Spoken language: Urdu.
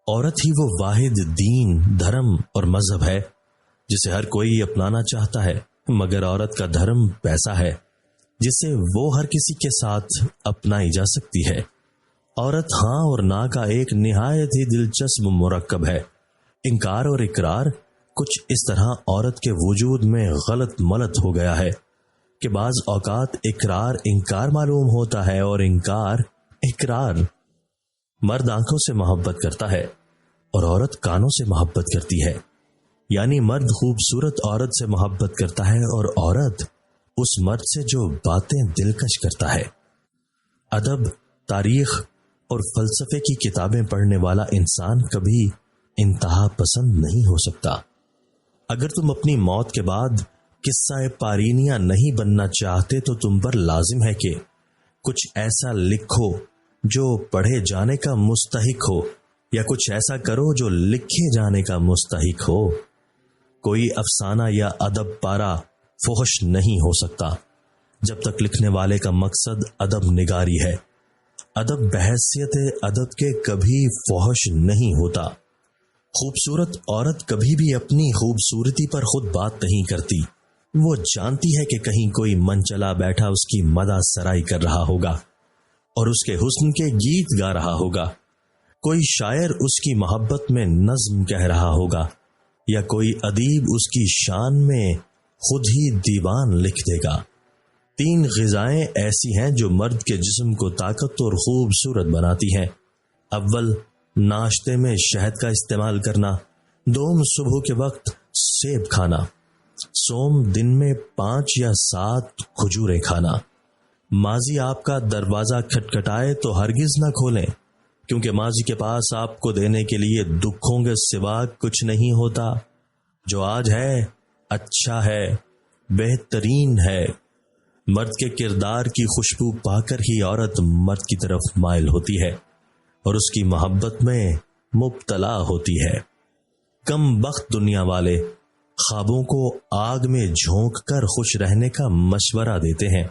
عورت ہی وہ واحد دین، دھرم اور مذہب ہے جسے ہر کوئی اپنانا چاہتا ہے، مگر عورت کا دھرم پیسہ ہے جسے وہ ہر کسی کے ساتھ اپنائی جا سکتی ہے۔ عورت ہاں اور نہ کا ایک نہایت ہی دلچسپ مرکب ہے۔ انکار اور اقرار کچھ اس طرح عورت کے وجود میں غلط ملت ہو گیا ہے کہ بعض اوقات اقرار انکار معلوم ہوتا ہے اور انکار اقرار۔ مرد آنکھوں سے محبت کرتا ہے اور عورت کانوں سے محبت کرتی ہے، یعنی مرد خوبصورت عورت سے محبت کرتا ہے اور عورت اس مرد سے جو باتیں دلکش کرتا ہے۔ ادب، تاریخ اور فلسفے کی کتابیں پڑھنے والا انسان کبھی انتہا پسند نہیں ہو سکتا۔ اگر تم اپنی موت کے بعد قصہ پارینیہ نہیں بننا چاہتے تو تم پر لازم ہے کہ کچھ ایسا لکھو جو پڑھے جانے کا مستحق ہو، یا کچھ ایسا کرو جو لکھے جانے کا مستحق ہو۔ کوئی افسانہ یا ادب پارا فحش نہیں ہو سکتا جب تک لکھنے والے کا مقصد ادب نگاری ہے۔ ادب بحیثیت ادب کے کبھی فحش نہیں ہوتا۔ خوبصورت عورت کبھی بھی اپنی خوبصورتی پر خود بات نہیں کرتی۔ وہ جانتی ہے کہ کہیں کوئی من چلا بیٹھا اس کی مدح سرائی کر رہا ہوگا اور اس کے حسن کے گیت گا رہا ہوگا، کوئی شاعر اس کی محبت میں نظم کہہ رہا ہوگا، یا کوئی ادیب اس کی شان میں خود ہی دیوان لکھ دے گا۔ 3 غذائیں ایسی ہیں جو مرد کے جسم کو طاقت اور خوبصورت بناتی ہیں۔ اول، ناشتے میں شہد کا استعمال کرنا۔ دوم، صبح کے وقت سیب کھانا۔ سوم، دن میں 5 یا 7 کھجوریں کھانا۔ ماضی آپ کا دروازہ کھٹکھٹائے تو ہرگز نہ کھولیں، کیونکہ ماضی کے پاس آپ کو دینے کے لیے دکھوں کے سوا کچھ نہیں ہوتا۔ جو آج ہے اچھا ہے، بہترین ہے۔ مرد کے کردار کی خوشبو پا کر ہی عورت مرد کی طرف مائل ہوتی ہے اور اس کی محبت میں مبتلا ہوتی ہے۔ کم بخت دنیا والے خوابوں کو آگ میں جھونک کر خوش رہنے کا مشورہ دیتے ہیں،